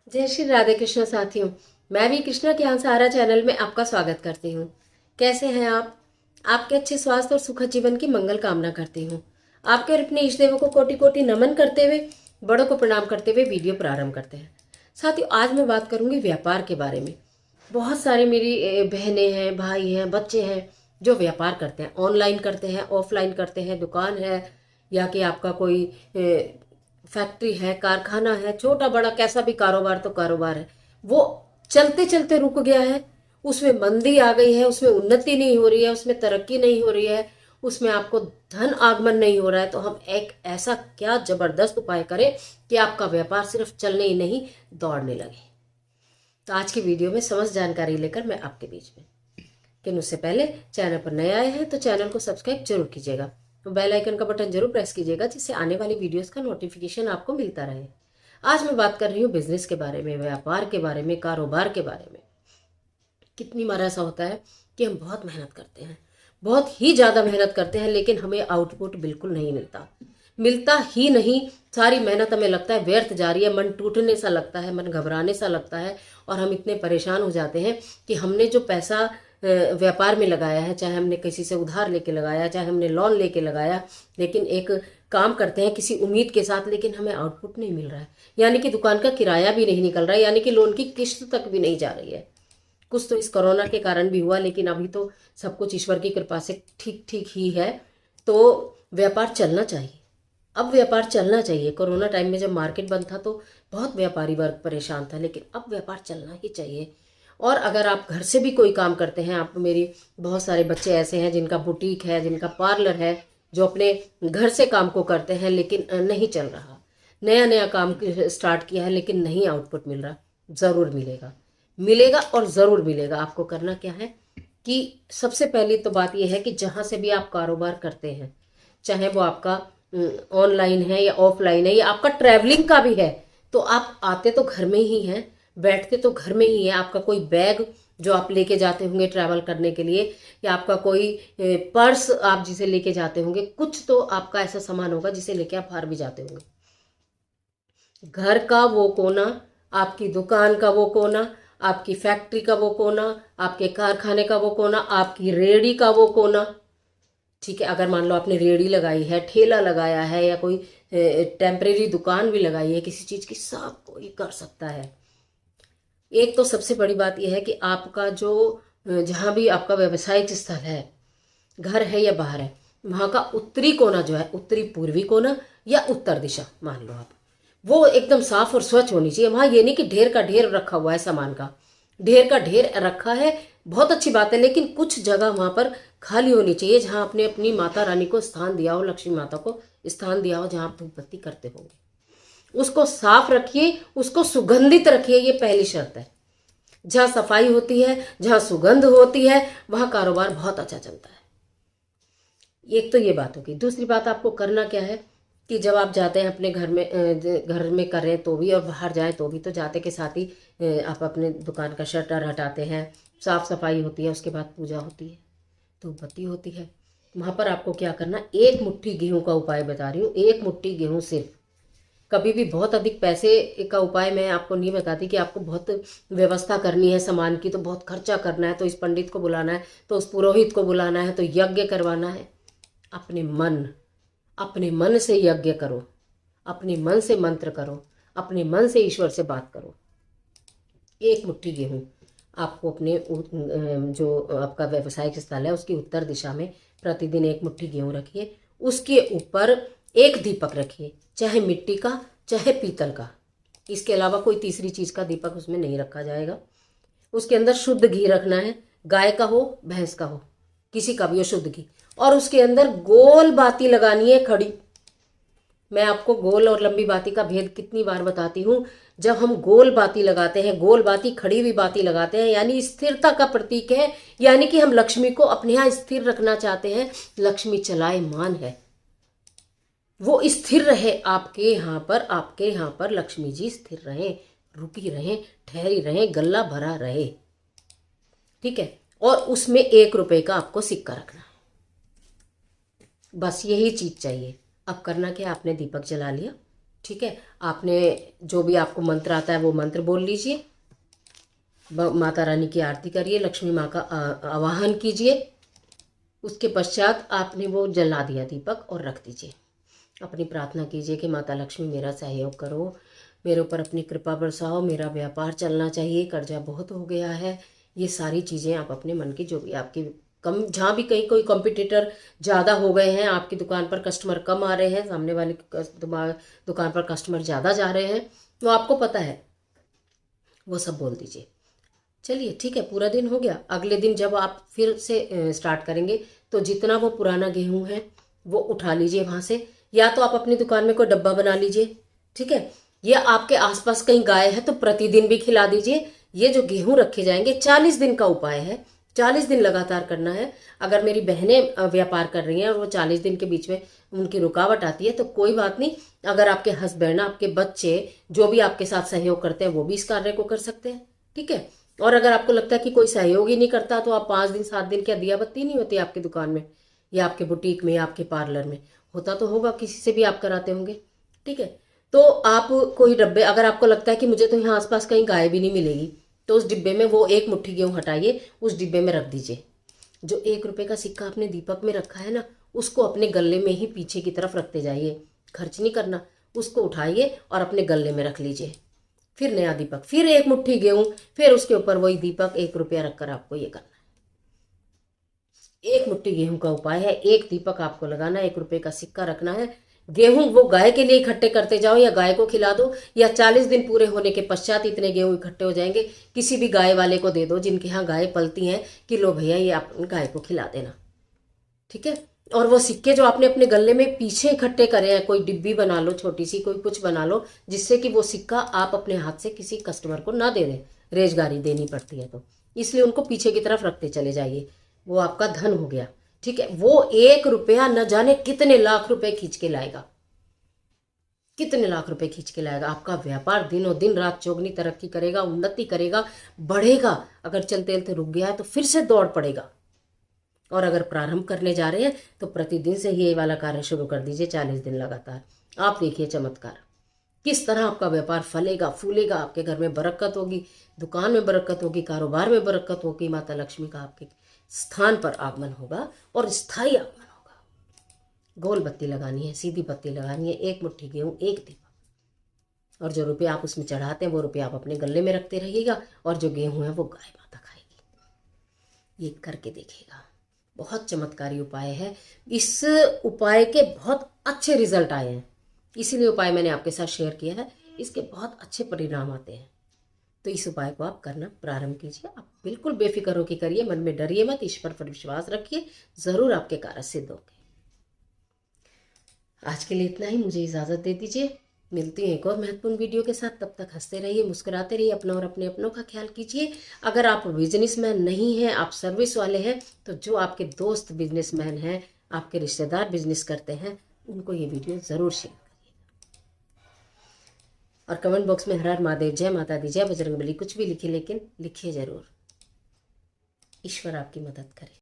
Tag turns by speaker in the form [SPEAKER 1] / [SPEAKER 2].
[SPEAKER 1] जय श्री राधे कृष्ण साथियों। मैं भी कृष्णा के यहाँ सहारा चैनल में आपका स्वागत करती हूँ। कैसे हैं आप? आपके अच्छे स्वास्थ्य और सुखद जीवन की मंगल कामना करती हूँ। आपके और अपने इष्ट देवों को कोटि कोटि नमन करते हुए, बड़ों को प्रणाम करते हुए वीडियो प्रारंभ करते हैं। साथियों, आज मैं बात करूंगी व्यापार के बारे में। बहुत सारे मेरी बहनें हैं, भाई हैं, बच्चे हैं जो व्यापार करते हैं। ऑनलाइन करते हैं, ऑफलाइन करते हैं, दुकान है या कि आपका कोई फैक्ट्री है, कारखाना है, छोटा बड़ा कैसा भी कारोबार तो कारोबार है। वो चलते चलते रुक गया है, उसमें मंदी आ गई है, उसमें उन्नति नहीं हो रही है, उसमें तरक्की नहीं हो रही है, उसमें आपको धन आगमन नहीं हो रहा है। तो हम एक ऐसा क्या जबरदस्त उपाय करें कि आपका व्यापार सिर्फ चलने ही नहीं, दौड़ने लगे। तो आज की वीडियो में समस्त जानकारी लेकर मैं आपके बीच में, लेकिन उससे पहले चैनल पर नए आए हैं तो चैनल को सब्सक्राइब जरूर कीजिएगा, तो बेल आइकन का बटन जरूर प्रेस कीजिएगा जिससे आने वाली वीडियोस का नोटिफिकेशन आपको मिलता रहे। आज मैं बात कर रही हूँ बिजनेस के बारे में, व्यापार के बारे में, कारोबार के बारे में। कितनी बार ऐसा होता है कि हम बहुत मेहनत करते हैं, बहुत ही ज़्यादा मेहनत करते हैं, लेकिन हमें आउटपुट बिल्कुल नहीं मिलता ही नहीं। सारी मेहनत हमें लगता है व्यर्थ जा रही है, मन टूटने सा लगता है, मन घबराने सा लगता है और हम इतने परेशान हो जाते हैं कि हमने जो पैसा व्यापार में लगाया है, चाहे हमने किसी से उधार लेके लगाया, चाहे हमने लोन लेके लगाया, लेकिन एक काम करते हैं किसी उम्मीद के साथ, लेकिन हमें आउटपुट नहीं मिल रहा है। यानी कि दुकान का किराया भी नहीं निकल रहा है, यानी कि लोन की किस्त तक भी नहीं जा रही है। कुछ तो इस कोरोना के कारण भी हुआ, लेकिन अभी तो सब कुछ ईश्वर की कृपा से ठीक ठीक ही है। तो व्यापार चलना चाहिए, अब व्यापार चलना चाहिए। कोरोना टाइम में जब मार्केट बंद था तो बहुत व्यापारी वर्ग परेशान था, लेकिन अब व्यापार चलना ही चाहिए। और अगर आप घर से भी कोई काम करते हैं, आप मेरी बहुत सारे बच्चे ऐसे हैं जिनका बुटीक है, जिनका पार्लर है, जो अपने घर से काम को करते हैं, लेकिन नहीं चल रहा। नया नया काम स्टार्ट किया है लेकिन नहीं आउटपुट मिल रहा। ज़रूर मिलेगा, मिलेगा और ज़रूर मिलेगा। आपको करना क्या है कि सबसे पहली तो बात यह है कि जहाँ से भी आप कारोबार करते हैं, चाहे वो आपका ऑनलाइन है या ऑफलाइन है या आपका ट्रैवलिंग का भी है, तो आप आते तो घर में ही हैं, बैठते तो घर में ही है। आपका कोई बैग जो आप लेके जाते होंगे ट्रैवल करने के लिए, या आपका कोई पर्स आप जिसे लेके जाते होंगे, कुछ तो आपका ऐसा सामान होगा जिसे लेके आप बाहर भी जाते होंगे। घर का वो कोना, आपकी दुकान का वो कोना, आपकी फैक्ट्री का वो कोना, आपके कारखाने का वो कोना, आपकी रेहड़ी का वो कोना। ठीक है, अगर मान लो आपने रेहड़ी लगाई है, ठेला लगाया है, या कोई टेम्परेरी दुकान भी लगाई है किसी चीज़ की, सब कोई कर सकता है। एक तो सबसे बड़ी बात यह है कि आपका जो जहाँ भी आपका व्यवसायिक स्थल है, घर है या बाहर है, वहाँ का उत्तरी कोना जो है, उत्तरी पूर्वी कोना या उत्तर दिशा मान लो आप, वो एकदम साफ और स्वच्छ होनी चाहिए। वहाँ ये नहीं कि ढेर का ढेर रखा हुआ है, सामान का ढेर का ढेर रखा है, बहुत अच्छी बात है, लेकिन कुछ जगह वहाँ पर खाली होनी चाहिए जहाँ आपने अपनी माता रानी को स्थान दिया हो, लक्ष्मी माता को स्थान दिया हो, जहाँ आप धूप बत्ती करते होंगे। उसको साफ रखिए, उसको सुगंधित रखिए, ये पहली शर्त है। जहाँ सफाई होती है, जहाँ सुगंध होती है, वहाँ कारोबार बहुत अच्छा चलता है। एक तो ये बात होगी। दूसरी बात आपको करना क्या है कि जब आप जाते हैं अपने घर में कर रहे हैं तो भी, और बाहर जाएं तो भी, तो जाते के साथ ही आप अपने दुकान का शटर हटाते हैं, साफ सफाई होती है, उसके बाद पूजा होती है, धूप बत्ती होती है। वहाँ पर आपको क्या करना, एक मुट्ठी गेहूं का उपाय बता रही हूँ, एक मुट्ठी गेहूं सिर्फ। कभी भी बहुत अधिक पैसे का उपाय मैं आपको नहीं बताती कि आपको बहुत व्यवस्था करनी है सामान की, तो बहुत खर्चा करना है, तो इस पंडित को बुलाना है, तो उस पुरोहित को बुलाना है, तो यज्ञ करवाना है। अपने मन से यज्ञ करो, अपने मन से मंत्र करो, अपने मन से ईश्वर से बात करो। एक मुट्ठी गेहूं आपको अपने जो आपका व्यवसायिक स्थल है उसकी उत्तर दिशा में प्रतिदिन एक मुट्ठी गेहूं रखिए। उसके ऊपर एक दीपक रखिए, चाहे मिट्टी का चाहे पीतल का। इसके अलावा कोई तीसरी चीज़ का दीपक उसमें नहीं रखा जाएगा। उसके अंदर शुद्ध घी रखना है, गाय का हो भैंस का हो, किसी का भी हो, शुद्ध घी। और उसके अंदर गोल बाती लगानी है, खड़ी। मैं आपको गोल और लंबी बाती का भेद कितनी बार बताती हूँ। जब हम गोल बाती लगाते हैं, गोल बाती खड़ी हुई बाती लगाते हैं, यानी स्थिरता का प्रतीक है, यानी कि हम लक्ष्मी को अपने यहाँ स्थिर रखना चाहते हैं। लक्ष्मी चलायमान है, वो स्थिर रहे आपके यहाँ पर लक्ष्मी जी स्थिर रहें, रुकी रहें, ठहरी रहें, गल्ला भरा रहे। ठीक है, और उसमें 1 रुपए का आपको सिक्का रखना है। बस यही चीज चाहिए। अब करना क्या, आपने दीपक जला लिया, ठीक है, आपने जो भी आपको मंत्र आता है वो मंत्र बोल लीजिए, माता रानी की आरती करिए, लक्ष्मी माँ का आवाहन कीजिए। उसके पश्चात आपने वो जला दिया दीपक और रख दीजिए। अपनी प्रार्थना कीजिए कि माता लक्ष्मी मेरा सहयोग करो, मेरे ऊपर अपनी कृपा बरसाओ, मेरा व्यापार चलना चाहिए, कर्जा बहुत हो गया है। ये सारी चीज़ें आप अपने मन की जो भी आपकी कम, जहाँ भी कहीं कोई कॉम्पिटिटर ज़्यादा हो गए हैं, आपकी दुकान पर कस्टमर कम आ रहे हैं, सामने वाले दुकान पर कस्टमर ज़्यादा जा रहे हैं, वो आपको पता है, वो सब बोल दीजिए। चलिए ठीक है, पूरा दिन हो गया। अगले दिन जब आप फिर से स्टार्ट करेंगे तो जितना वो पुराना गेहूं है वो उठा लीजिए वहाँ से, या तो आप अपनी दुकान में कोई डब्बा बना लीजिए, ठीक है। या आपके आसपास कहीं गाय है तो प्रतिदिन भी खिला दीजिए। ये जो गेहूं रखे जाएंगे 40 दिन का उपाय है, 40 दिन लगातार करना है। अगर मेरी बहनें व्यापार कर रही हैं और वो 40 दिन के बीच में उनकी रुकावट आती है तो कोई बात नहीं, अगर आपके हस्बैंड, आपके बच्चे, जो भी आपके साथ सहयोग करते हैं वो भी इस कार्य को कर सकते हैं, ठीक है। और अगर आपको लगता है कि कोई सहयोग ही नहीं करता तो आप 5 दिन 7 दिन क्या दिया बत्ती नहीं होती आपकी दुकान में या आपके बुटीक में या आपके पार्लर में? होता तो होगा, किसी से भी आप कराते होंगे, ठीक है। तो आप कोई डब्बे, अगर आपको लगता है कि मुझे तो यहाँ आसपास कहीं गाय भी नहीं मिलेगी, तो उस डिब्बे में वो 1 मुट्ठी गेहूँ हटाइए, उस डिब्बे में रख दीजिए। जो 1 रुपए का सिक्का आपने दीपक में रखा है ना, उसको अपने गले में ही पीछे की तरफ रखते जाइए, खर्च नहीं करना। उसको उठाइए और अपने गले में रख लीजिए। फिर नया दीपक, फिर 1 मुट्ठी गेहूं, फिर उसके ऊपर वही दीपक, 1 रुपया रखकर आपको ये करना है। 1 मुट्ठी गेहूं का उपाय है, 1 दीपक आपको लगाना है, 1 रुपये का सिक्का रखना है। गेहूं वो गाय के लिए इकट्ठे करते जाओ या गाय को खिला दो, या 40 दिन पूरे होने के पश्चात इतने गेहूं इकट्ठे हो जाएंगे, किसी भी गाय वाले को दे दो जिनके यहाँ गाय पलती हैं कि लो भैया ये आप गाय को खिला देना, ठीक है। और वो सिक्के जो आपने अपने गले में पीछे इकट्ठे करे हैं, कोई डिब्बी बना लो छोटी सी, कोई कुछ बना लो जिससे कि वो सिक्का आप अपने हाथ से किसी कस्टमर को ना दे दें, रेजगारी देनी पड़ती है तो इसलिए उनको पीछे की तरफ रखते चले जाइए। वो आपका धन हो गया, ठीक है। वो 1 रुपया न जाने कितने लाख रुपए खींच के लाएगा, कितने लाख रुपए खींच के लाएगा। आपका व्यापार दिनों दिन रात चौगनी तरक्की करेगा, उन्नति करेगा, बढ़ेगा। अगर चलते चलते रुक गया है तो फिर से दौड़ पड़ेगा। और अगर प्रारंभ करने जा रहे हैं तो प्रतिदिन से ही ये वाला कार्य शुरू कर दीजिए, 40 दिन लगातार। आप देखिए चमत्कार, किस तरह आपका व्यापार फलेगा फूलेगा, आपके घर में बरकत होगी, दुकान में बरकत होगी, कारोबार में बरकत होगी, माता लक्ष्मी का आपके स्थान पर आगमन होगा और स्थायी आगमन होगा। गोल बत्ती लगानी है, सीधी बत्ती लगानी है, 1 मुट्ठी गेहूं, 1 दीपक, और जो रुपये आप उसमें चढ़ाते हैं वो रुपये आप अपने गले में रखते रहिएगा, और जो गेहूं है वो गाय माता खाएगी। ये करके देखिएगा, बहुत चमत्कारी उपाय है। इस उपाय के बहुत अच्छे रिजल्ट आए हैं, इसीलिए उपाय मैंने आपके साथ शेयर किया है। इसके बहुत अच्छे परिणाम आते हैं, तो इस उपाय को आप करना प्रारंभ कीजिए। आप बिल्कुल बेफिक्र होकर करिए, मन में डरिए मत, ईश्वर पर विश्वास रखिए, जरूर आपके कार्य सिद्ध होंगे। आज के लिए इतना ही, मुझे इजाजत दे दीजिए। मिलती हैं एक और महत्वपूर्ण वीडियो के साथ। तब तक हंसते रहिए, मुस्कुराते रहिए, अपना और अपने अपनों का ख्याल कीजिए। अगर आप बिजनेसमैन नहीं हैं, आप सर्विस वाले हैं, तो जो आपके दोस्त बिजनेसमैन हैं, आपके रिश्तेदार बिजनेस करते हैं, उनको ये वीडियो ज़रूर शेयर करिए। और कमेंट बॉक्स में हर हर महादेव, जय माता दी, जय बजरंगबली कुछ भी लिखिए, लेकिन लिखिए ज़रूर। ईश्वर आपकी मदद करे।